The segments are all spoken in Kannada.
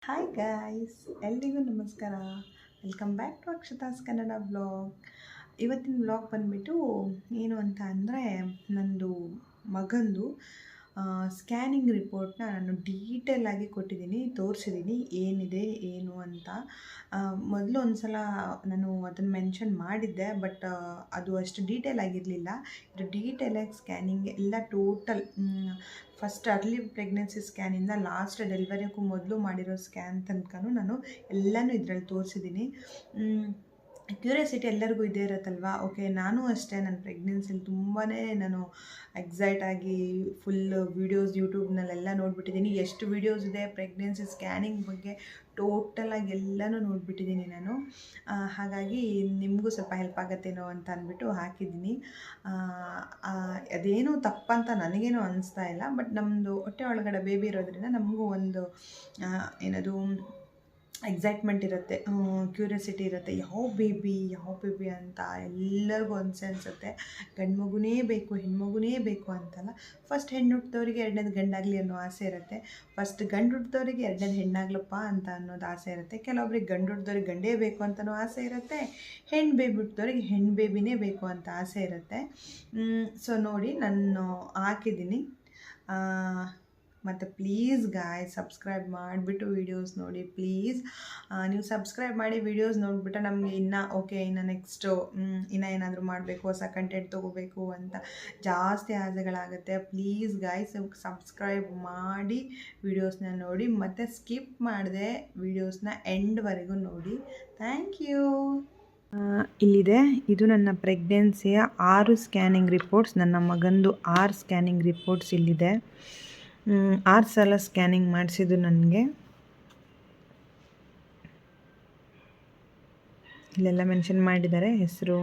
ಹಾಯ್ ಗಾಯ್ಸ್, ಎಲ್ರಿಗೂ ನಮಸ್ಕಾರ. Welcome back to Akshatha's Kannada blog. ಇವತ್ತಿನ ಬ್ಲಾಗ್ ಬಂದುಬಿಟ್ಟು ಏನು ಅಂತ ಅಂದರೆ, ನಂದು ಮಗಂದು ಸ್ಕ್ಯಾನಿಂಗ್ ರಿಪೋರ್ಟ್ನ ನಾನು ಡೀಟೇಲಾಗಿ ಕೊಟ್ಟಿದ್ದೀನಿ, ತೋರಿಸಿದ್ದೀನಿ ಏನಿದೆ ಏನು ಅಂತ. ಮೊದಲು ಒಂದು ಸಲ ನಾನು ಅದನ್ನು ಮೆನ್ಷನ್ ಮಾಡಿದ್ದೆ, ಬಟ್ ಅದು ಅಷ್ಟು ಡೀಟೇಲ್ ಆಗಿರಲಿಲ್ಲ. ಇದು ಡೀಟೇಲಾಗಿ ಸ್ಕ್ಯಾನಿಂಗ್ ಎಲ್ಲ ಟೋಟಲ್ ಫಸ್ಟ್ ಅರ್ಲಿ ಪ್ರೆಗ್ನೆನ್ಸಿ ಸ್ಕ್ಯಾನಿಂದ ಲಾಸ್ಟ್ ಡೆಲಿವರಿಗೂ ಮೊದಲು ಮಾಡಿರೋ ಸ್ಕ್ಯಾನ್ ತನಕನೂ ನಾನು ಎಲ್ಲನೂ ಇದರಲ್ಲಿ ತೋರಿಸಿದ್ದೀನಿ. ಕ್ಯೂರಿಯಾಸಿಟಿ ಎಲ್ಲರಿಗೂ ಇದೇ ಇರುತ್ತಲ್ವ. ಓಕೆ, ನಾನು ಅಷ್ಟೇ ನನ್ನ ಪ್ರೆಗ್ನೆನ್ಸಿಲಿ ತುಂಬಾ ನಾನು ಎಕ್ಸೈಟಾಗಿ ಫುಲ್ ವೀಡಿಯೋಸ್ ಯೂಟ್ಯೂಬ್ನಲ್ಲೆಲ್ಲ ನೋಡಿಬಿಟ್ಟಿದ್ದೀನಿ. ಎಷ್ಟು ವೀಡಿಯೋಸ್ ಇದೆ ಪ್ರೆಗ್ನೆನ್ಸಿ ಸ್ಕ್ಯಾನಿಂಗ್ ಬಗ್ಗೆ ಟೋಟಲಾಗಿ ಎಲ್ಲನೂ ನೋಡಿಬಿಟ್ಟಿದ್ದೀನಿ ನಾನು. ಹಾಗಾಗಿ ನಿಮಗೂ ಸ್ವಲ್ಪ ಹೆಲ್ಪ್ ಆಗುತ್ತೇನೋ ಅಂತ ಅಂದ್ಬಿಟ್ಟು ಹಾಕಿದ್ದೀನಿ. ಅದೇನೂ ತಪ್ಪಂತ ನನಗೇನೂ ಅನ್ನಿಸ್ತಾ ಇಲ್ಲ, ಬಟ್ ನಮ್ಮದು ಹೊಟ್ಟೆ ಒಳಗಡೆ ಬೇಬಿ ಇರೋದ್ರಿಂದ ನಮಗೂ ಒಂದು ಏನದು ಎಕ್ಸೈಟ್ಮೆಂಟ್ ಇರುತ್ತೆ, ಕ್ಯೂರಿಯಾಸಿಟಿ ಇರುತ್ತೆ. ಯಾವ ಬೇಬಿ ಅಂತ ಎಲ್ಲರಿಗೂ ಅನಿಸುತ್ತೆ. ಗಂಡು ಮಗುನೇ ಬೇಕು, ಹೆಣ್ಮಗುನೇ ಬೇಕು ಅಂತಲ್ಲ. ಫಸ್ಟ್ ಹೆಣ್ಣು ಹುಟ್ಟಿದವರಿಗೆ ಎರಡನೇದು ಗಂಡಾಗಲಿ ಅನ್ನೋ ಆಸೆ ಇರುತ್ತೆ. ಫಸ್ಟ್ ಗಂಡು ಹುಟ್ಟಿದವರಿಗೆ ಎರಡನೇದು ಹೆಣ್ಣಾಗ್ಲಪ್ಪ ಅಂತ ಅನ್ನೋದು ಆಸೆ ಇರುತ್ತೆ. ಕೆಲವೊಬ್ರಿಗೆ ಗಂಡು ಹುಟ್ಟಿದವ್ರಿಗೆ ಗಂಡೇ ಬೇಕು ಅಂತಲೂ ಆಸೆ ಇರುತ್ತೆ. ಹೆಣ್ಣು ಬೇಬಿ ಹುಟ್ಟಿದವ್ರಿಗೆ ಹೆಣ್ಣು ಬೇಬಿನೇ ಬೇಕು ಅಂತ ಆಸೆ ಇರುತ್ತೆ. ಸೊ ನೋಡಿ, ನಾನು ಹಾಕಿದ್ದೀನಿ. ಮತ್ತು ಪ್ಲೀಸ್ ಗಾಯ್ಸ್, ಸಬ್ಸ್ಕ್ರೈಬ್ ಮಾಡಿಬಿಟ್ಟು ವೀಡಿಯೋಸ್ ನೋಡಿ ಪ್ಲೀಸ್. ನೀವು ಸಬ್ಸ್ಕ್ರೈಬ್ ಮಾಡಿ ವೀಡಿಯೋಸ್ ನೋಡಿಬಿಟ್ಟು ನಮಗೆ ಇನ್ನು ನೆಕ್ಸ್ಟು ಇನ್ನೂ ಏನಾದರೂ ಮಾಡಬೇಕು, ಹೊಸ ಕಂಟೆಂಟ್ ತೊಗೋಬೇಕು ಅಂತ ಜಾಸ್ತಿ ಆಸೆಗಳಾಗುತ್ತೆ. ಪ್ಲೀಸ್ ಗಾಯ್ಸ್, ಸಬ್ಸ್ಕ್ರೈಬ್ ಮಾಡಿ ವೀಡಿಯೋಸ್ನ ನೋಡಿ, ಮತ್ತು ಸ್ಕಿಪ್ ಮಾಡದೆ ವೀಡಿಯೋಸ್ನ ಎಂಡ್ವರೆಗೂ ನೋಡಿ. Thank you. ಇಲ್ಲಿದೆ, ಇದು ನನ್ನ ಪ್ರೆಗ್ನೆನ್ಸಿಯ 6 ಸ್ಕ್ಯಾನಿಂಗ್ ರಿಪೋರ್ಟ್ಸ್. ನನ್ನ ಮಗಂದು 6 ಸ್ಕ್ಯಾನಿಂಗ್ ರಿಪೋರ್ಟ್ಸ್ ಇಲ್ಲಿದೆ. 6 ಸಲ ಸ್ಕ್ಯಾನಿಂಗ್ ಮಾಡಿಸಿದ್ದು ನನಗೆ. ಇಲ್ಲೆಲ್ಲ ಮೆನ್ಷನ್ ಮಾಡಿದ್ದಾರೆ, ಹೆಸರು,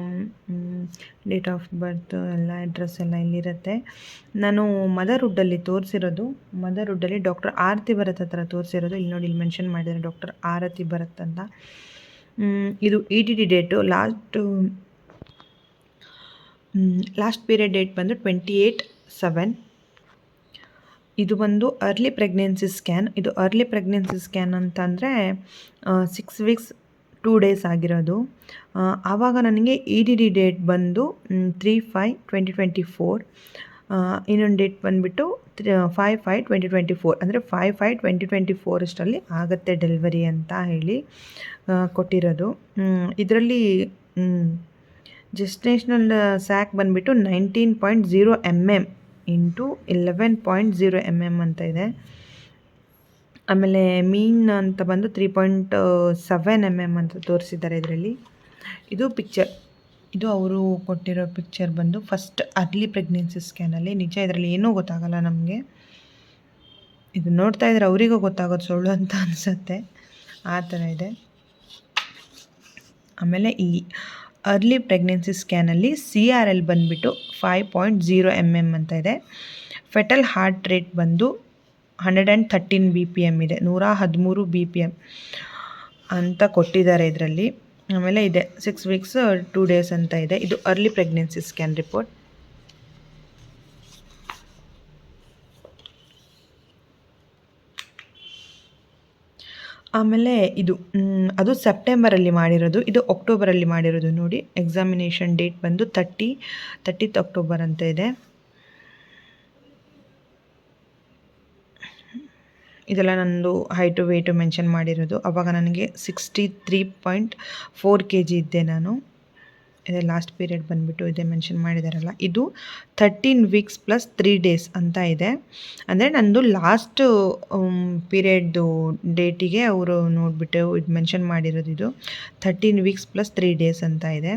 ಡೇಟ್ ಆಫ್ ಬರ್ತ್ ಎಲ್ಲ, ಅಡ್ರೆಸ್ ಎಲ್ಲ ಇಲ್ಲಿರುತ್ತೆ. ನಾನು ಮದರ್ಹುಡ್ಡಲ್ಲಿ ತೋರಿಸಿರೋದು, ಮದರ್ಹುಡ್ಡಲ್ಲಿ ಡಾಕ್ಟರ್ ಆರತಿ ಭರತ್ ಹತ್ರ ತೋರಿಸಿರೋದು. ಇಲ್ಲಿ ನೋಡಿ, ಇಲ್ಲಿ ಮೆನ್ಷನ್ ಮಾಡಿದ್ದಾರೆ ಡಾಕ್ಟರ್ ಆರತಿ ಭರತ್ ಅಂತ. ಇದು EDD date, last period date ಬಂದು 28/7. ಇದು ಬಂದು ಅರ್ಲಿ ಪ್ರೆಗ್ನೆನ್ಸಿ ಸ್ಕ್ಯಾನ್. ಇದು ಅರ್ಲಿ ಪ್ರೆಗ್ನೆನ್ಸಿ ಸ್ಕ್ಯಾನ್ ಅಂತಂದರೆ 6 ವೀಕ್ಸ್ 2 ಡೇಸ್ ಆಗಿರೋದು. ಆವಾಗ ನನಗೆ EDD ಡೇಟ್ ಬಂದು 3/5/2024. ಇನ್ನೊಂದು ಡೇಟ್ ಬಂದುಬಿಟ್ಟು 5/5/2024, ಅಂದರೆ 5/5/2024 ಅಷ್ಟರಲ್ಲಿ ಆಗುತ್ತೆ ಡೆಲಿವರಿ ಅಂತ ಹೇಳಿ ಕೊಟ್ಟಿರೋದು. ಇದರಲ್ಲಿ ಜೆಸ್ಟೇಷನಲ್ ಸ್ಯಾಕ್ ಬಂದುಬಿಟ್ಟು 19.0 mm ಇಂಟು 11.0 mm ಅಂತ ಇದೆ. ಆಮೇಲೆ ಮೀನ್ ಅಂತ ಬಂದು 3.7 mm ಅಂತ ತೋರಿಸಿದ್ದಾರೆ ಇದರಲ್ಲಿ. ಇದು ಪಿಕ್ಚರ್, ಇದು ಅವರು ಕೊಟ್ಟಿರೋ ಪಿಕ್ಚರ್ ಬಂದು ಫಸ್ಟ್ ಅರ್ಲಿ ಪ್ರೆಗ್ನೆನ್ಸಿ ಸ್ಕ್ಯಾನಲ್ಲಿ. ನಿಜ ಇದರಲ್ಲಿ ಏನೂ ಗೊತ್ತಾಗಲ್ಲ ನಮಗೆ. ಇದು ನೋಡ್ತಾ ಇದ್ರೆ ಅವರಿಗೂ ಗೊತ್ತಾಗೋದು ಸುಳ್ಳು ಅಂತ ಅನಿಸುತ್ತೆ, ಆ ಥರ ಇದೆ. ಆಮೇಲೆ ಇಲ್ಲಿ ಅರ್ಲಿ ಪ್ರೆಗ್ನೆನ್ಸಿ ಸ್ಕ್ಯಾನಲ್ಲಿ CRL ಬಂದುಬಿಟ್ಟು 5.0 mm ಅಂತ ಇದೆ. ಫೆಟಲ್ ಹಾರ್ಟ್ ರೇಟ್ ಬಂದು 113 BPM ಇದೆ, 113 BPM ಅಂತ ಕೊಟ್ಟಿದ್ದಾರೆ ಇದರಲ್ಲಿ. ಆಮೇಲೆ ಇದೆ 6 ವೀಕ್ಸ್ 2 ಡೇಸ್ ಅಂತ ಇದೆ. ಇದು ಅರ್ಲಿ ಪ್ರೆಗ್ನೆನ್ಸಿ ಸ್ಕ್ಯಾನ್ ರಿಪೋರ್ಟ್. ಆಮೇಲೆ ಅದು ಸೆಪ್ಟೆಂಬರಲ್ಲಿ ಮಾಡಿರೋದು, ಇದು ಅಕ್ಟೋಬರಲ್ಲಿ ಮಾಡಿರೋದು. ನೋಡಿ, ಎಕ್ಸಾಮಿನೇಷನ್ ಡೇಟ್ ಬಂದು 30th ಅಕ್ಟೋಬರ್ ಅಂತ ಇದೆ. ಇದೆಲ್ಲ ನಂದು ಹೈಟು ವೆಯ್ಟು ಮೆನ್ಷನ್ ಮಾಡಿರೋದು. ಆವಾಗ ನನಗೆ 63.4 kg ಇದ್ದೆ ನಾನು. ಇದೆ ಲಾಸ್ಟ್ ಪೀರಿಯಡ್ ಬಂದುಬಿಟ್ಟು ಇದೇ ಮೆನ್ಷನ್ ಮಾಡಿದಾರಲ್ಲ. ಇದು 13 ವೀಕ್ಸ್ ಪ್ಲಸ್ 3 ಡೇಸ್ ಅಂತ ಇದೆ. ಅಂದರೆ ನಂದು ಲಾಸ್ಟ್ ಪೀರಿಯಡ್ಡು ಡೇಟಿಗೆ ಅವರು ನೋಡಿಬಿಟ್ಟು ಇದು ಮೆನ್ಷನ್ ಮಾಡಿರೋದು. ಇದು 13 ವೀಕ್ಸ್ ಪ್ಲಸ್ 3 ಡೇಸ್ ಅಂತ ಇದೆ.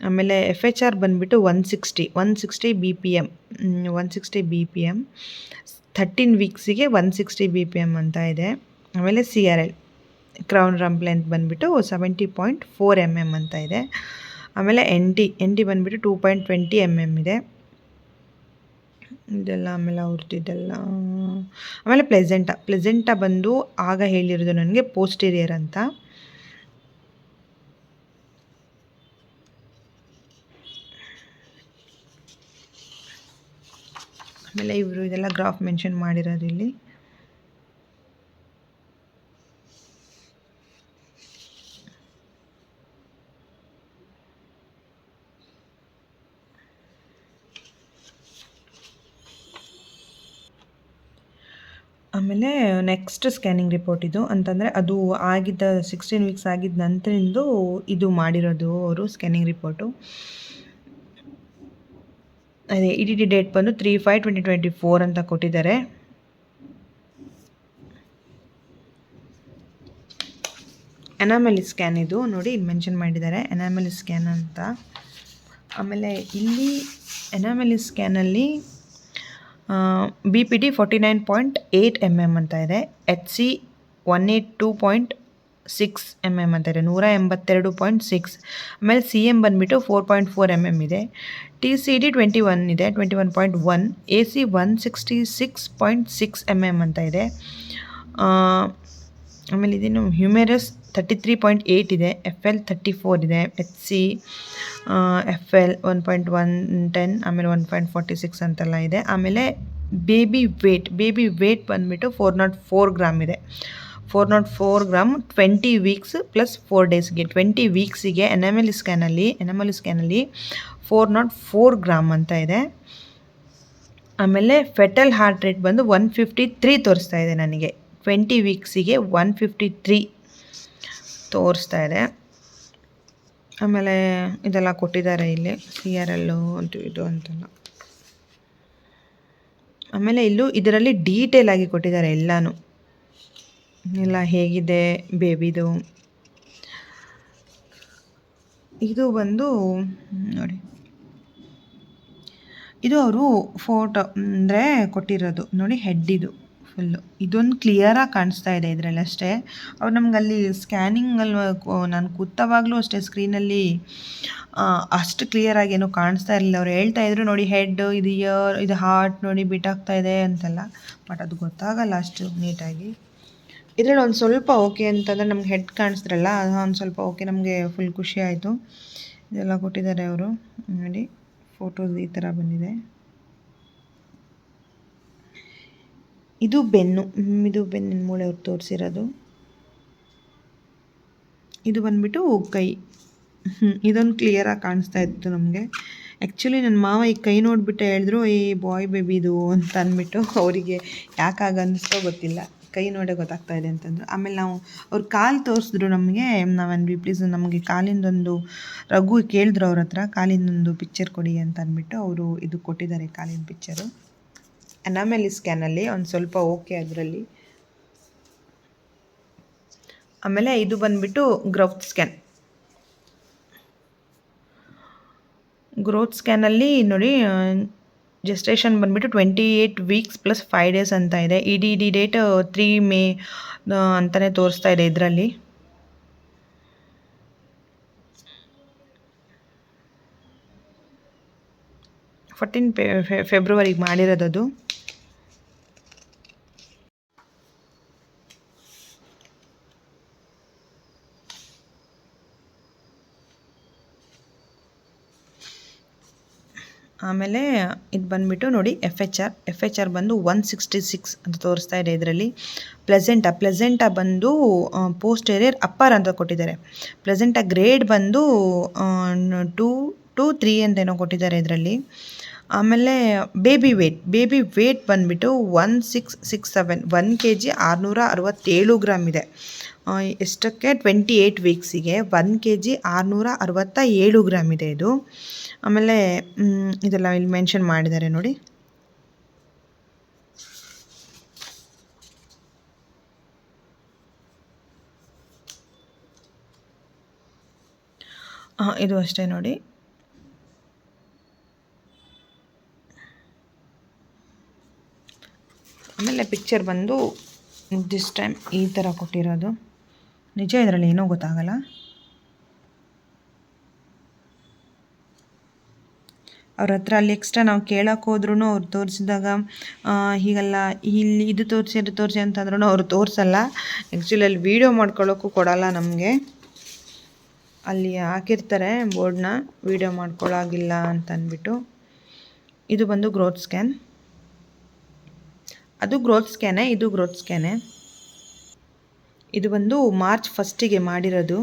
ಆಮೇಲೆ FHR ಬಂದುಬಿಟ್ಟು 160 BPM, 160 BPM. 13 ವೀಕ್ಸಿಗೆ 160 BPM ಅಂತ ಇದೆ. ಆಮೇಲೆ CRL ಕ್ರೌನ್ ರಮ್ ಲೆಂತ್ ಬಂದುಬಿಟ್ಟು 70.4 mm ಅಂತ ಇದೆ. ಆಮೇಲೆ NT ಬಂದುಬಿಟ್ಟು 2.20 mm ಇದೆ. ಇದೆಲ್ಲ ಆಮೇಲೆ ಅವ್ರದ್ದು ಇದೆಲ್ಲ. ಆಮೇಲೆ ಪ್ಲೆಸೆಂಟಾ ಬಂದು ಆಗ ಹೇಳಿರೋದು ನನಗೆ ಪೋಸ್ಟೀರಿಯರ್ ಅಂತ. ಆಮೇಲೆ ಇವರು ಇದೆಲ್ಲ ಗ್ರಾಫ್ ಮೆನ್ಷನ್ ಮಾಡಿರೋದು ಇಲ್ಲಿ. ಆಮೇಲೆ ನೆಕ್ಸ್ಟ್ ಸ್ಕ್ಯಾನಿಂಗ್ ರಿಪೋರ್ಟ್ ಇದು ಅಂತಂದರೆ ಅದು ಆಗಿದ್ದ 16 ವೀಕ್ಸ್ ಆಗಿದ್ದ ನಂತರದಿಂದ ಇದು ಮಾಡಿರೋದು ಅವರು ಸ್ಕ್ಯಾನಿಂಗ್ ರಿಪೋರ್ಟು. ಅದೇ ಇ ಡಿ ಡಿ ಡೇಟ್ ಬಂದು 3/5/2024 ಅಂತ ಕೊಟ್ಟಿದ್ದಾರೆ. ಎನಾಮಲಿ ಸ್ಕ್ಯಾನ್ ಇದು ನೋಡಿ, ಇಲ್ಲಿ ಮೆನ್ಷನ್ ಮಾಡಿದ್ದಾರೆ ಎನಾಮಲಿ ಸ್ಕ್ಯಾನ್ ಅಂತ. ಆಮೇಲೆ ಇಲ್ಲಿ ಎನಾಮಲಿ ಸ್ಕ್ಯಾನಲ್ಲಿ BPD 49.8 mm ಅಂತ ಇದೆ, HC 182.6 mm ಅಂತ ಇದೆ, 182.6. ಆಮೇಲೆ CM ಬಂದುಬಿಟ್ಟು 4.4 mm ಇದೆ, TCD 21 ಇದೆ 21.1, AC 166.6 mm ಅಂತ ಇದೆ. ಆಮೇಲೆ ಇದೇನು ಹ್ಯೂಮೆರಸ್ 33.8 ಇದೆ, FL 34 ಇದೆ, HC FL 1.110 ಆಮೇಲೆ 1.46 ಅಂತೆಲ್ಲ ಇದೆ. ಆಮೇಲೆ ಬೇಬಿ ವೇಟ್ ಬಂದುಬಿಟ್ಟು 404 ಗ್ರಾಮ್ ಇದೆ, 404 ಗ್ರಾಮ್ 20 ವೀಕ್ಸ್ ಪ್ಲಸ್ 4 ಡೇಸ್ಗೆ. 20 ವೀಕ್ಸಿಗೆ ಎನಾಮಲಿ ಸ್ಕ್ಯಾನಲ್ಲಿ 404 ಗ್ರಾಮ್ ಅಂತ ಇದೆ. ಆಮೇಲೆ ಫೆಟಲ್ ಹಾರ್ಟ್ ರೇಟ್ ಬಂದು 153 ತೋರಿಸ್ತಾ ಇದೆ ನನಗೆ, 20 ವೀಕ್ಸಿಗೆ 153 ತೋರಿಸ್ತಾ ಇದೆ. ಆಮೇಲೆ ಇದೆಲ್ಲ ಕೊಟ್ಟಿದ್ದಾರೆ ಇಲ್ಲಿ, CRL ಅಂತ ಇದು ಅಂತೆಲ್ಲ. ಆಮೇಲೆ ಇಲ್ಲೂ ಇದರಲ್ಲಿ ಡೀಟೇಲ್ ಆಗಿ ಕೊಟ್ಟಿದ್ದಾರೆ ಎಲ್ಲನೂ, ಎಲ್ಲ ಹೇಗಿದೆ ಬೇಬಿದು. ಇದು ಬಂದು ನೋಡಿ, ಇದು ಅವರು ಫೋಟೋ ಅಂದರೆ ಕೊಟ್ಟಿರೋದು ನೋಡಿ, ಹೆಡ್ ಇದು ಫುಲ್ಲು ಇದೊಂದು ಕ್ಲಿಯರಾಗಿ ಕಾಣಿಸ್ತಾ ಇದೆ ಇದರಲ್ಲಷ್ಟೇ. ಅವ್ರು ನಮ್ಗೆ ಅಲ್ಲಿ ಸ್ಕ್ಯಾನಿಂಗಲ್ಲಿ ನಾನು ಕೂತವಾಗಲೂ ಅಷ್ಟೇ ಸ್ಕ್ರೀನಲ್ಲಿ ಅಷ್ಟು ಕ್ಲಿಯರಾಗಿ ಏನೂ ಕಾಣಿಸ್ತಾ ಇರಲಿಲ್ಲ. ಅವ್ರು ಹೇಳ್ತಾ ಇದ್ರು ನೋಡಿ, ಹೆಡ್ ಇದು ಇಯರ್ ಇದು ಹಾರ್ಟ್ ನೋಡಿ ಬಿಟ್ಟಾಗ್ತಾ ಇದೆ ಅಂತೆಲ್ಲ, ಬಟ್ ಅದು ಗೊತ್ತಾಗಲ್ಲ ಅಷ್ಟು ನೀಟಾಗಿ. ಇದರಲ್ಲಿ ಒಂದು ಸ್ವಲ್ಪ ಓಕೆ ಅಂತಂದರೆ ನಮ್ಗೆ ಹೆಡ್ ಕಾಣಿಸ್ತಿರಲ್ಲ, ಅದು ಒಂದು ಸ್ವಲ್ಪ ಓಕೆ, ನಮಗೆ ಫುಲ್ ಖುಷಿ ಆಯಿತು. ಇದೆಲ್ಲ ಕೊಟ್ಟಿದ್ದಾರೆ ಅವರು ನೋಡಿ, ಫೋಟೋಸ್ ಈ ಥರ ಬಂದಿದೆ. ಇದು ಬೆನ್ನಿನ ಮೂಳೆ ಅವ್ರು ತೋರಿಸಿರೋದು. ಇದು ಬಂದುಬಿಟ್ಟು ಕೈ, ಇದೊಂದು ಕ್ಲಿಯರಾಗಿ ಕಾಣಿಸ್ತಾ ಇತ್ತು ನಮಗೆ. ಆ್ಯಕ್ಚುಲಿ ನನ್ನ ಮಾವ ಈ ಕೈ ನೋಡಿಬಿಟ್ಟು ಹೇಳಿದ್ರು, ಈ ಬಾಯ್ ಬೇಬಿ ಇದು ಅಂತ ಅಂದ್ಬಿಟ್ಟು. ಅವರಿಗೆ ಯಾಕಾಗ ಅನ್ನಿಸ್ತೋ ಗೊತ್ತಿಲ್ಲ, ಕೈ ನೋಡೇ ಗೊತ್ತಾಗ್ತಾ ಇದೆ ಅಂತಂದರು. ಆಮೇಲೆ ನಾವು ಅವ್ರ ಕಾಲು ತೋರಿಸಿದ್ರು ನಮಗೆ, ನಾವನ್ವಿ ಪ್ಲೀಸ್ ನಮಗೆ ಕಾಲಿಂದೊಂದು ರಘು ಕೇಳಿದ್ರು ಅವ್ರ ಹತ್ರ, ಕಾಲಿಂದೊಂದು ಪಿಕ್ಚರ್ ಕೊಡಿ ಅಂತ ಅಂದ್ಬಿಟ್ಟು ಅವರು ಇದು ಕೊಟ್ಟಿದ್ದಾರೆ ಕಾಲಿನ ಪಿಕ್ಚರು. ಎನಾಮಲಿ ಸ್ಕ್ಯಾನಲ್ಲಿ ಒಂದು ಸ್ವಲ್ಪ ಓಕೆ ಅದರಲ್ಲಿ. ಆಮೇಲೆ ಇದು ಬಂದುಬಿಟ್ಟು ಗ್ರೋತ್ ಸ್ಕ್ಯಾನಲ್ಲಿ ನೋಡಿ, ಜೆಸ್ಟೇಷನ್ ಬಂದುಬಿಟ್ಟು 28 ವೀಕ್ಸ್ ಪ್ಲಸ್ 5 ಡೇಸ್ ಅಂತ ಇದೆ. ಡಿ ಡೇಟ್ 3 ಮೇ ಅಂತಲೇ ತೋರಿಸ್ತಾ ಇದೆ ಇದರಲ್ಲಿ. 14 ಫೆಬ್ರವರಿಗೆ ಮಾಡಿರೋದದು. ಆಮೇಲೆ ಇದು ಬಂದುಬಿಟ್ಟು ನೋಡಿ, ಎಫ್ ಎಚ್ ಆರ್ ಬಂದು 166 ಅಂತ ತೋರಿಸ್ತಾ ಇದೆ ಇದರಲ್ಲಿ. ಪ್ಲೆಸೆಂಟಾ ಬಂದು ಪೋಸ್ಟೀರಿಯರ್ ಅಪ್ಪರ್ ಅಂತ ಕೊಟ್ಟಿದ್ದಾರೆ. ಪ್ಲೆಸೆಂಟಾ ಗ್ರೇಡ್ ಬಂದು 2 to 3 ಅಂತೇನೋ ಕೊಟ್ಟಿದ್ದಾರೆ ಇದರಲ್ಲಿ. ಆಮೇಲೆ ಬೇಬಿ ವೇಟ್ ಬಂದುಬಿಟ್ಟು 1667, 1 kg 667 ಗ್ರಾಮ್ ಇದೆ. ಎಷ್ಟಕ್ಕೆ 28 ವೀಕ್ಸಿಗೆ 1 kg 667 ಗ್ರಾಮ್ ಇದೆ ಇದು. ಆಮೇಲೆ ಇದೆಲ್ಲ ಇಲ್ಲಿ ಮೆನ್ಷನ್ ಮಾಡಿದ್ದಾರೆ ನೋಡಿ. ಇದು ಅಷ್ಟೇ ನೋಡಿ. ಆಮೇಲೆ ಪಿಕ್ಚರ್ ಬಂದು ದಿಸ್ ಟೈಮ್ ಈ ಥರ ಕೊಟ್ಟಿರೋದು. ನಿಜ ಇದರಲ್ಲಿ ಏನೂ ಗೊತ್ತಾಗಲ್ಲ. ಅವ್ರ ಹತ್ರ ಅಲ್ಲಿ ಎಕ್ಸ್ಟ್ರಾ ನಾವು ಕೇಳೋಕೆ ಹೋದ್ರೂ ಅವ್ರು ತೋರಿಸಿದಾಗ ಹೀಗೆಲ್ಲ ಇಲ್ಲಿ ಇದು ತೋರಿಸಿ ಅಂತಂದ್ರೂ ಅವ್ರು ತೋರಿಸಲ್ಲ. ಆ್ಯಕ್ಚುಲಿ ಅಲ್ಲಿ ವೀಡಿಯೋ ಮಾಡ್ಕೊಳ್ಳೋಕ್ಕೂ ಕೊಡಲ್ಲ ನಮಗೆ. ಅಲ್ಲಿ ಹಾಕಿರ್ತಾರೆ ಬೋರ್ಡ್ನ, ವೀಡಿಯೋ ಮಾಡ್ಕೊಳ್ಳೋಗಿಲ್ಲ ಅಂತ ಅಂದ್ಬಿಟ್ಟು. ಇದು ಬಂದು ಗ್ರೋತ್ ಸ್ಕ್ಯಾನ್, ಅದು ಗ್ರೋತ್ ಸ್ಕ್ಯಾನೇ, ಇದು ಗ್ರೋತ್ ಸ್ಕ್ಯಾನೇ. ಇದು ಬಂದು ಮಾರ್ಚ್ 1 ಮಾಡಿರೋದು.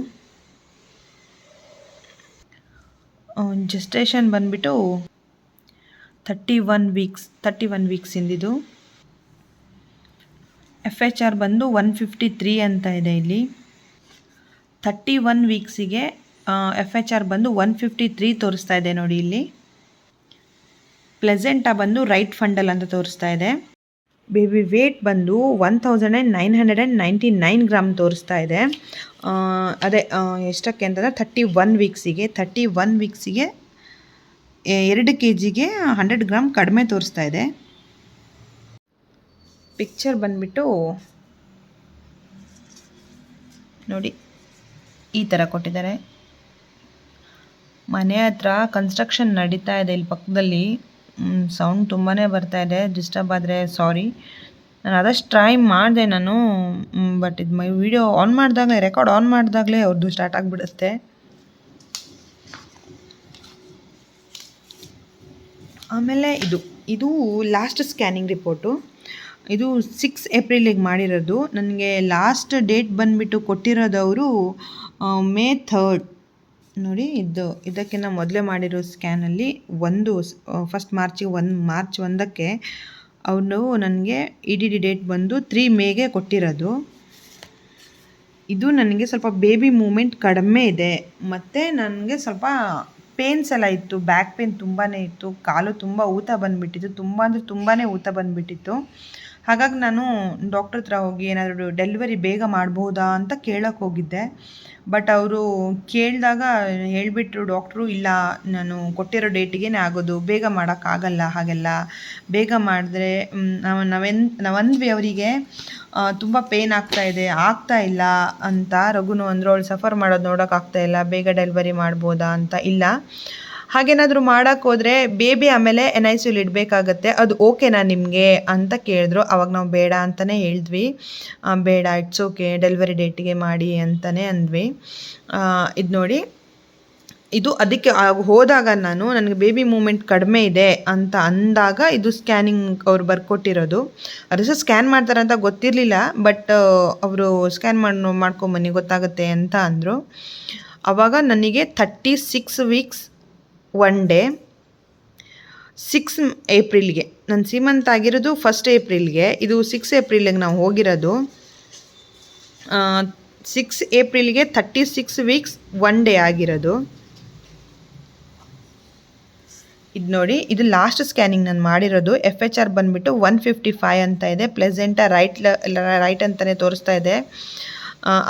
ಜೆಸ್ಟೇಷನ್ ಬಂದುಬಿಟ್ಟು 31 ವೀಕ್ಸ್ ಇಂದಿದು. FHR ಬಂದು 153 ಅಂತ ಇದೆ ಇಲ್ಲಿ. 31 ವೀಕ್ಸಿಗೆ FHR ಬಂದು 153 ತೋರಿಸ್ತಾ ಇದೆ ನೋಡಿ ಇಲ್ಲಿ. ಪ್ಲೆಸೆಂಟಾ ಬಂದು ರೈಟ್ ಫಂಡಲ್ ಅಂತ ತೋರಿಸ್ತಾ ಇದೆ. ಬೇಬಿ ವೇಟ್ ಬಂದು 1999 ಗ್ರಾಮ್ ತೋರಿಸ್ತಾ ಇದೆ. ಅದೇ ಎಷ್ಟಕ್ಕೆ ಅಂತಂದರೆ 31 ವೀಕ್ಸಿಗೆ 2 kgಗೆ 100 ಗ್ರಾಮ್ ಕಡಿಮೆ ತೋರಿಸ್ತಾ ಇದೆ. ಪಿಕ್ಚರ್ ಬಂದುಬಿಟ್ಟು ನೋಡಿ ಈ ಥರ ಕೊಟ್ಟಿದ್ದಾರೆ. ಮನೆ ಹತ್ರ ಕನ್ಸ್ಟ್ರಕ್ಷನ್ ನಡೀತಾ ಇದೆ ಇಲ್ಲಿ ಪಕ್ಕದಲ್ಲಿ. ಸೌಂಡ್ ತುಂಬಾ ಬರ್ತಾ ಇದೆ. ಡಿಸ್ಟರ್ಬ್ ಆದರೆ ಸಾರಿ. ನಾನು ಆದಷ್ಟು ಟ್ರೈ ಮಾಡಿದೆ ನಾನು, ಬಟ್ ಇದು ವಿಡಿಯೋ ಆನ್ ಮಾಡಿದಾಗಲೇ, ರೆಕಾರ್ಡ್ ಆನ್ ಮಾಡಿದಾಗಲೇ ಅವ್ರದ್ದು ಸ್ಟಾರ್ಟ್ ಆಗಿಬಿಡುತ್ತೆ. ಆಮೇಲೆ ಇದು ಲಾಸ್ಟ್ ಸ್ಕ್ಯಾನಿಂಗ್ ರಿಪೋರ್ಟು. ಇದು 6 ಏಪ್ರಿಲಿಗೆ ಮಾಡಿರೋದು. ನನಗೆ ಲಾಸ್ಟ್ ಡೇಟ್ ಬಂದುಬಿಟ್ಟು ಕೊಟ್ಟಿರೋದವರು May 3rd ನೋಡಿ. ಇದಕ್ಕಿಂತ ಮೊದಲೇ ಮಾಡಿರೋ ಸ್ಕ್ಯಾನಲ್ಲಿ ಫಸ್ಟ್ ಮಾರ್ಚ್ 1ಕ್ಕೆ ಅವರು ನನಗೆ EDD ಡೇಟ್ ಬಂದು 3 ಮೇಗೆ ಕೊಟ್ಟಿರೋದು. ಇದು ನನಗೆ ಸ್ವಲ್ಪ ಬೇಬಿ ಮೂಮೆಂಟ್ ಕಡಿಮೆ ಇದೆ, ಮತ್ತು ನನಗೆ ಸ್ವಲ್ಪ ಪೇನ್ಸ್ ಎಲ್ಲ ಇತ್ತು. ಬ್ಯಾಕ್ ಪೇನ್ ತುಂಬಾ ಇತ್ತು, ಕಾಲು ತುಂಬ ಊತ ಬಂದುಬಿಟ್ಟಿತ್ತು, ತುಂಬ ಅಂದರೆ ತುಂಬಾ ಊತ ಬಂದುಬಿಟ್ಟಿತ್ತು. ಹಾಗಾಗಿ ನಾನು ಡಾಕ್ಟ್ರ್ ಹತ್ರ ಹೋಗಿ ಏನಾದರೂ ಡೆಲಿವರಿ ಬೇಗ ಮಾಡ್ಬೋದಾ ಅಂತ ಕೇಳೋಕ್ಕೆ ಹೋಗಿದ್ದೆ. ಬಟ್ ಅವರು ಕೇಳಿದಾಗ ಹೇಳಿಬಿಟ್ರು ಡಾಕ್ಟ್ರು, ಇಲ್ಲ ನಾನು ಕೊಟ್ಟಿರೋ ಡೇಟಿಗೆ ಆಗೋದು, ಬೇಗ ಮಾಡೋಕ್ಕಾಗಲ್ಲ, ಹಾಗೆಲ್ಲ ಬೇಗ ಮಾಡಿದ್ರೆ ನಾವಂದ್ವಿ ಅವರಿಗೆ ತುಂಬ ಪೇನ್ ಆಗ್ತಾ ಇಲ್ಲ ಅಂತ. ರಘುನು ಅಂದರು, ಅವಳು ಸಫರ್ ಮಾಡೋದು ನೋಡೋಕ್ಕಾಗ್ತಾಯಿಲ್ಲ, ಬೇಗ ಡೆಲಿವರಿ ಮಾಡ್ಬೋದಾ ಅಂತ. ಇಲ್ಲ, ಹಾಗೇನಾದರೂ ಮಾಡೋಕ್ಕೋದ್ರೆ ಬೇಬಿ ಆಮೇಲೆ NICUಲಿ ಇಡಬೇಕಾಗತ್ತೆ, ಅದು ಓಕೆನಾ ನಿಮಗೆ ಅಂತ ಕೇಳಿದ್ರು. ಅವಾಗ ನಾವು ಬೇಡ ಅಂತಲೇ ಹೇಳಿದ್ವಿ. ಬೇಡ, ಇಟ್ಸ್ ಓಕೆ, ಡೆಲಿವರಿ ಡೇಟಿಗೆ ಮಾಡಿ ಅಂತಲೇ ಅಂದ್ವಿ. ಇದು ನೋಡಿ, ಇದು ಅದಕ್ಕೆ ಹೋದಾಗ ನನಗೆ ಬೇಬಿ ಮೂಮೆಂಟ್ ಕಡಿಮೆ ಇದೆ ಅಂತ ಅಂದಾಗ ಇದು ಸ್ಕ್ಯಾನಿಂಗ್ ಅವ್ರು ಬರ್ಕೊಟ್ಟಿರೋದು. ಅದು ಸ್ಕ್ಯಾನ್ ಮಾಡ್ತಾರೆ ಅಂತ ಗೊತ್ತಿರಲಿಲ್ಲ, ಬಟ್ ಅವರು ಸ್ಕ್ಯಾನ್ ಮಾಡ್ಕೊಂಬನ್ನಿ ಗೊತ್ತಾಗುತ್ತೆ ಅಂತ ಅಂದರು. ಆವಾಗ ನನಗೆ 36 ವೀಕ್ಸ್ 1 ಡೇ 6 ಏಪ್ರಿಲ್ಗೆ ನನ್ನ ಸೀಮಂತ್ ಆಗಿರೋದು 1 ಏಪ್ರಿಲ್ಗೆ. ಇದು 6 ಏಪ್ರಿಲ್ಗೆ ನಾವು ಹೋಗಿರೋದು. 6 ಏಪ್ರಿಲ್ಗೆ 36 ವೀಕ್ಸ್ 1 ಡೇ ಆಗಿರೋದು. ಇದು ನೋಡಿ, ಇದು ಲಾಸ್ಟ್ ಸ್ಕ್ಯಾನಿಂಗ್ ನಾನು ಮಾಡಿರೋದು. FHR ಬಂದುಬಿಟ್ಟು 155 ಅಂತ ಇದೆ. ಪ್ಲೆಸೆಂಟಾ ರೈಟ್ ಅಂತಲೇ ತೋರಿಸ್ತಾ ಇದೆ.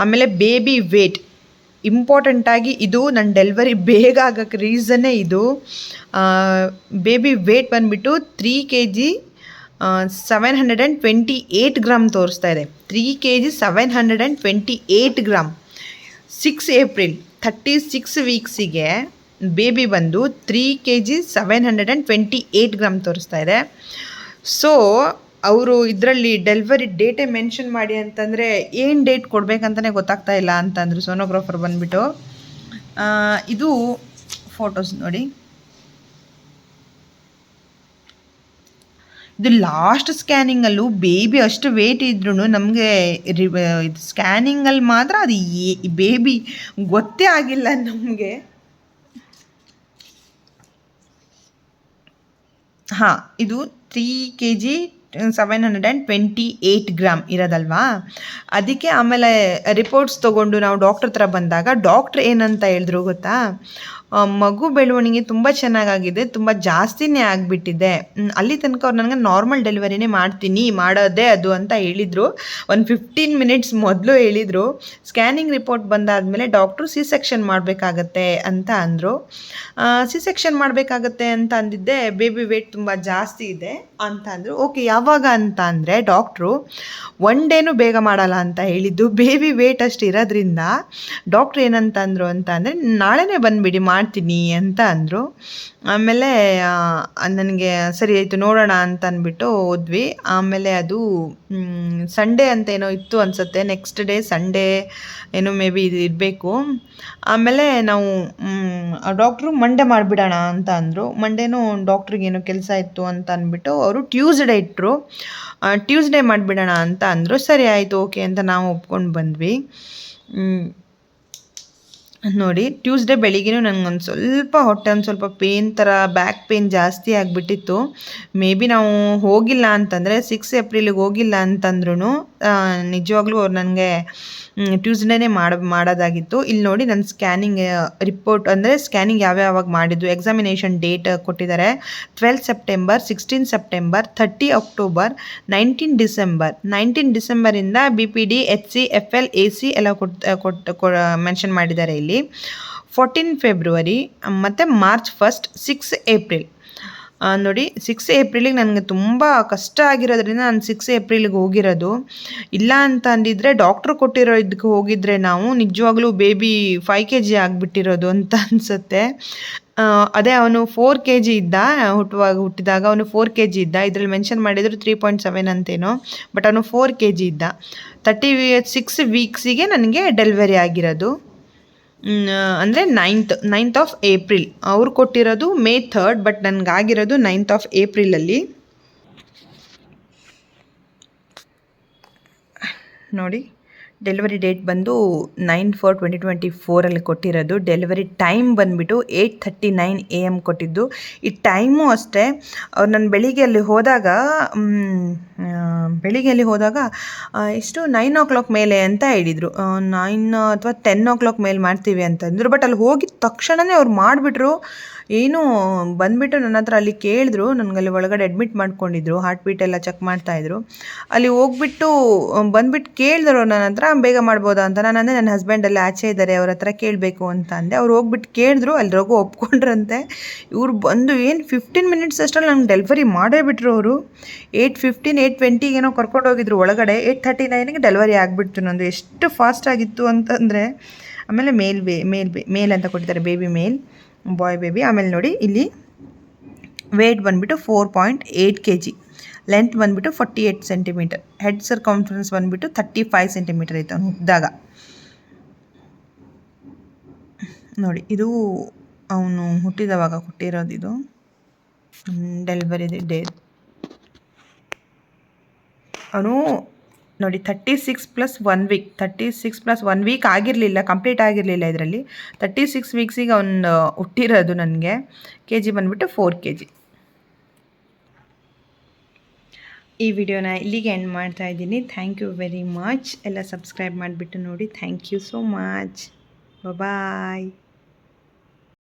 ಆಮೇಲೆ ಬೇಬಿ ವೇಟ್ ಇಂಪಾರ್ಟೆಂಟಾಗಿ, ಇದು ನನ್ನ ಡೆಲಿವರಿ ಬೇಗ ಆಗೋಕ್ಕೆ ರೀಸನ್ನೇ ಇದು. ಬೇಬಿ ವೇಟ್ ಬಂದುಬಿಟ್ಟು 3 kg 728 ಗ್ರಾಮ್ ತೋರಿಸ್ತಾ ಇದೆ. 3 kg 728 ಗ್ರಾಮ್. 6 ಏಪ್ರಿಲ್ 36 ವೀಕ್ಸಿಗೆ ಬೇಬಿ ಬಂದು 3 kg 728 ಗ್ರಾಮ್ ತೋರಿಸ್ತಾ ಇದೆ. ಸೊ ಅವರು ಇದರಲ್ಲಿ ಡೆಲಿವರಿ ಡೇಟೇ ಮೆನ್ಷನ್ ಮಾಡಿ ಅಂತಂದರೆ ಏನು ಡೇಟ್ ಕೊಡಬೇಕಂತಲೇ ಗೊತ್ತಾಗ್ತಾ ಇಲ್ಲ ಅಂತಂದರು ಸೋನೋಗ್ರಾಫರ್ ಬಂದುಬಿಟ್ಟು. ಇದು ಫೋಟೋಸ್ ನೋಡಿ. ಇದು ಲಾಸ್ಟ್ ಸ್ಕ್ಯಾನಿಂಗಲ್ಲೂ ಬೇಬಿ ಅಷ್ಟು ವೇಟ್ ಇದ್ರೂ ನಮಗೆ ಇದು ಸ್ಕ್ಯಾನಿಂಗಲ್ಲಿ ಮಾತ್ರ ಅದು ಬೇಬಿ ಗೊತ್ತೇ ಆಗಿಲ್ಲ ನಮಗೆ. ಹಾಂ, ಇದು 3 kg 728 ಗ್ರಾಮ್ ಇರೋದಲ್ವಾ, ಅದಕ್ಕೆ. ಆಮೇಲೆ ರಿಪೋರ್ಟ್ಸ್ ತೊಗೊಂಡು ನಾವು ಡಾಕ್ಟ್ರ್ ಹತ್ರ ಬಂದಾಗ ಡಾಕ್ಟ್ರ್ ಏನಂತ ಹೇಳಿದ್ರು ಗೊತ್ತಾ, ಮಗು ಬೆಳವಣಿಗೆ ತುಂಬ ಚೆನ್ನಾಗಾಗಿದೆ, ತುಂಬ ಜಾಸ್ತಿನೇ ಆಗಿಬಿಟ್ಟಿದೆ. ಅಲ್ಲಿ ತನಕ ಅವ್ರು ನನಗೆ ನಾರ್ಮಲ್ ಡೆಲಿವರಿನೇ ಮಾಡೋದೇ ಅದು ಅಂತ ಹೇಳಿದರು. ಒಂದು 15 ಮಿನಿಟ್ಸ್ ಮೊದಲು ಹೇಳಿದರು. ಸ್ಕ್ಯಾನಿಂಗ್ ರಿಪೋರ್ಟ್ ಬಂದಾದಮೇಲೆ ಡಾಕ್ಟ್ರು C-ಸೆಕ್ಷನ್ ಮಾಡಬೇಕಾಗತ್ತೆ ಅಂತ ಅಂದರು. C-ಸೆಕ್ಷನ್ ಮಾಡಬೇಕಾಗತ್ತೆ ಅಂತ ಅಂದಿದ್ದೆ. ಬೇಬಿ ವೇಟ್ ತುಂಬ ಜಾಸ್ತಿ ಇದೆ ಅಂತ ಅಂದರು. ಓಕೆ, ಯಾವಾಗ ಅಂತ ಅಂದರೆ ಡಾಕ್ಟ್ರು 1 ಡೇನೂ ಬೇಗ ಮಾಡಲ್ಲ ಅಂತ ಹೇಳಿದ್ದು. ಬೇಬಿ ವೇಟ್ ಅಷ್ಟು ಇರೋದ್ರಿಂದ ಡಾಕ್ಟ್ರು ಏನಂತ ಅಂದರು ಅಂತ ಅಂದರೆ, ನಾಳೆನೇ ಬಂದುಬಿಡಿ ಮಾಡ್ತೀನಿ ಅಂತ ಅಂದರು. ಆಮೇಲೆ ನನಗೆ ಸರಿ ಆಯಿತು ನೋಡೋಣ ಅಂತ ಅಂದ್ಬಿಟ್ಟು ಹೋದ್ವಿ. ಆಮೇಲೆ ಅದು ಸಂಡೇ ಅಂತ ಏನೋ ಇತ್ತು ಅನಿಸುತ್ತೆ. ನೆಕ್ಸ್ಟ್ ಡೇ ಸಂಡೇ ಏನೋ ಮೇ ಬಿ ಇದು ಇರಬೇಕು. ಆಮೇಲೆ ನಾವು ಡಾಕ್ಟ್ರು ಮಂಡೇ ಮಾಡಿಬಿಡೋಣ ಅಂತ ಅಂದರು. ಮಂಡೇನೂ ಡಾಕ್ಟ್ರಿಗೇನೋ ಕೆಲಸ ಇತ್ತು ಅಂತ ಅಂದ್ಬಿಟ್ಟು ಅವರು ಟ್ಯೂಸ್ಡೇ ಇಟ್ಟರು. ಟ್ಯೂಸ್ಡೇ ಮಾಡಿಬಿಡೋಣ ಅಂತ ಅಂದರು. ಸರಿ ಆಯಿತು ಓಕೆ ಅಂತ ನಾವು ಒಪ್ಕೊಂಡು ಬಂದ್ವಿ. ನೋಡಿ ಟ್ಯೂಸ್ಡೇ ಬೆಳಿಗ್ಗೆನೂ ನನಗೊಂದು ಸ್ವಲ್ಪ ಹೊಟ್ಟೆ ಒಂದು ಸ್ವಲ್ಪ ಪೇನ್ ಥರ ಬ್ಯಾಕ್ ಪೇನ್ ಜಾಸ್ತಿ ಆಗಿಬಿಟ್ಟಿತ್ತು. ಮೇ ಬಿ ನಾವು ಹೋಗಿಲ್ಲ ಅಂತಂದರೆ 6 ಏಪ್ರಿಲಿಗೆ ಹೋಗಿಲ್ಲ ಅಂತಂದ್ರೂ ನಿಜವಾಗ್ಲೂ ಅವ್ರು ನನಗೆ ಟ್ಯೂಸ್ಡೇನೇ ಮಾಡೋದಾಗಿತ್ತು. ಇಲ್ಲಿ ನೋಡಿ ನನ್ನ ಸ್ಕ್ಯಾನಿಂಗ್ ರಿಪೋರ್ಟ್ ಅಂದರೆ ಸ್ಕ್ಯಾನಿಂಗ್ ಯಾವ್ಯಾವಾಗ ಮಾಡಿದ್ದು, ಎಕ್ಸಾಮಿನೇಷನ್ ಡೇಟ್ ಕೊಟ್ಟಿದ್ದಾರೆ. 12 September, 16 September, 30 October, 19 December. 19 ಡಿಸೆಂಬರಿಂದ BPD, HC, FL, AC ಎಲ್ಲ ಮೆನ್ಷನ್ ಮಾಡಿದ್ದಾರೆ ಇಲ್ಲಿ. 14 ಫೆಬ್ರವರಿ ಮತ್ತು ಮಾರ್ಚ್ 1, 6 ಏಪ್ರಿಲ್. ನೋಡಿ 6 ಏಪ್ರಿಲಿಗೆ ನನಗೆ ತುಂಬ ಕಷ್ಟ ಆಗಿರೋದ್ರಿಂದ ನಾನು 6 ಏಪ್ರಿಲಿಗೆ ಹೋಗಿರೋದು. ಇಲ್ಲ ಅಂತ ಅಂದಿದ್ರೆ ಡಾಕ್ಟ್ರು ಕೊಟ್ಟಿರೋ ಇದಕ್ಕೆ ಹೋಗಿದ್ರೆ ನಾವು ನಿಜವಾಗ್ಲೂ ಬೇಬಿ 5 kg ಆಗಿಬಿಟ್ಟಿರೋದು ಅಂತ ಅನಿಸುತ್ತೆ. ಅದೇ ಅವನು 4 kg ಇದ್ದ, ಹುಟ್ಟಿದಾಗ ಅವನು 4 kg ಇದ್ದ. ಇದರಲ್ಲಿ ಮೆನ್ಷನ್ ಮಾಡಿದ್ರು 3.7 ಅಂತೇನೋ, ಬಟ್ ಅವನು 4 kg ಇದ್ದ. 36 ವೀಕ್ಸಿಗೆ ನನಗೆ ಡೆಲಿವರಿ ಆಗಿರೋದು. ಅಂದರೆ 9th ಆಫ್ ಏಪ್ರಿಲ್. ಅವ್ರು ಕೊಟ್ಟಿರೋದು May 3rd, ಬಟ್ ನನಗಾಗಿರೋದು 9th ಆಫ್ ಏಪ್ರಿಲಲ್ಲಿ. ನೋಡಿ ಡೆಲಿವರಿ ಡೇಟ್ ಬಂದು 9/4/2024 ಕೊಟ್ಟಿರೋದು. ಡೆಲಿವರಿ ಟೈಮ್ ಬಂದುಬಿಟ್ಟು 8:39 AM ಕೊಟ್ಟಿದ್ದು. ಈ ಟೈಮು ಅಷ್ಟೇ, ಅವ್ರು ನಾನು ಬೆಳಿಗ್ಗೆ ಅಲ್ಲಿ ಹೋದಾಗ ಎಷ್ಟು 9 o'clock ಮೇಲೆ ಅಂತ ಹೇಳಿದರು. 9 ಅಥವಾ 10 o'clock ಮೇಲೆ ಮಾಡ್ತೀವಿ ಅಂತಂದರು. ಬಟ್ ಅಲ್ಲಿ ಹೋಗಿದ ತಕ್ಷಣವೇ ಅವ್ರು ಮಾಡಿಬಿಟ್ರು. ಏನು ಬಂದುಬಿಟ್ಟು ನನ್ನ ಹತ್ರ ಅಲ್ಲಿ ಕೇಳಿದ್ರು, ನನಗಲ್ಲಿ ಒಳಗಡೆ ಅಡ್ಮಿಟ್ ಮಾಡ್ಕೊಂಡಿದ್ರು, ಹಾರ್ಟ್ ಬೀಟ್ ಎಲ್ಲ ಚೆಕ್ ಮಾಡ್ತಾಯಿದ್ರು. ಅಲ್ಲಿ ಹೋಗ್ಬಿಟ್ಟು ಬಂದುಬಿಟ್ಟು ಕೇಳಿದ್ರು ನನ್ನ ಹತ್ರ, ಬೇಗ ಮಾಡ್ಬೋದಾ ಅಂತ. ನಾನು ಅಂದೆ ನನ್ನ ಹಸ್ಬೆಂಡಲ್ಲಿ ಆಚೆ ಇದ್ದಾರೆ, ಅವ್ರ ಹತ್ರ ಕೇಳಬೇಕು ಅಂತ ಅಂದೆ. ಅವ್ರು ಹೋಗ್ಬಿಟ್ಟು ಕೇಳಿದ್ರು, ಅಲ್ಲಿ ಹೋಗೋ ಒಪ್ಕೊಂಡ್ರಂತೆ. ಇವ್ರು ಬಂದು ಏನು 15 ಮಿನಿಟ್ಸ್ ಅಷ್ಟರಲ್ಲಿ ನಂಗೆ ಡೆಲಿವರಿ ಮಾಡೇ ಬಿಟ್ಟರು ಅವರು. 8:15, 8:20 ಏನೋ ಕರ್ಕೊಂಡು ಹೋಗಿದ್ರು ಒಳಗಡೆ. 8:39ಗೆ ಡೆಲಿವರಿ ಆಗಿಬಿಡ್ತು ನಂದು. ಎಷ್ಟು ಫಾಸ್ಟ್ ಆಗಿತ್ತು ಅಂತಂದರೆ. ಆಮೇಲೆ ಮೇಲ್ ಅಂತ ಕೊಟ್ಟಿದ್ದಾರೆ, ಬೇಬಿ ಮೇಲ್, ಬಾಯ್ ಬೇಬಿ. ಆಮೇಲೆ ನೋಡಿ ಇಲ್ಲಿ ವೇಟ್ ಬಂದುಬಿಟ್ಟು 4.8 kg, ಲೆಂತ್ ಬಂದುಬಿಟ್ಟು 48 ಸೆಂಟಿಮೀಟರ್, ಹೆಡ್ ಸರ್ಕಂಫರೆನ್ಸ್ ಬಂದುಬಿಟ್ಟು 35 ಸೆಂಟಿಮೀಟರ್ ಇತ್ತು ಅವನು ಹುಟ್ಟಿದಾಗ. ನೋಡಿ ಇದು ಅವನು ಹುಟ್ಟಿದವಾಗ ಕೊಟ್ಟಿರೋದು, ಇದು ಡೆಲಿವರಿ ಡೇ. ಅವನು ನೋಡಿ 36 + 1 ವೀಕ್, 36 + 1 ವೀಕ್ ಆಗಿರಲಿಲ್ಲ, ಕಂಪ್ಲೀಟ್ ಆಗಿರಲಿಲ್ಲ ಇದರಲ್ಲಿ. 36 ವೀಕ್ಸಿಗೆ ಅವನು ಹುಟ್ಟಿರೋದು ನನಗೆ. kg ಬಂದುಬಿಟ್ಟು 4 kg. ಈ ವಿಡಿಯೋನ ಇಲ್ಲಿಗೆ ಎಂಡ್ ಮಾಡ್ತಾ ಇದ್ದೀನಿ. Thank you very much. ಎಲ್ಲ ಸಬ್ಸ್ಕ್ರೈಬ್ ಮಾಡಿಬಿಟ್ಟು ನೋಡಿ. Thank you so much. Bye.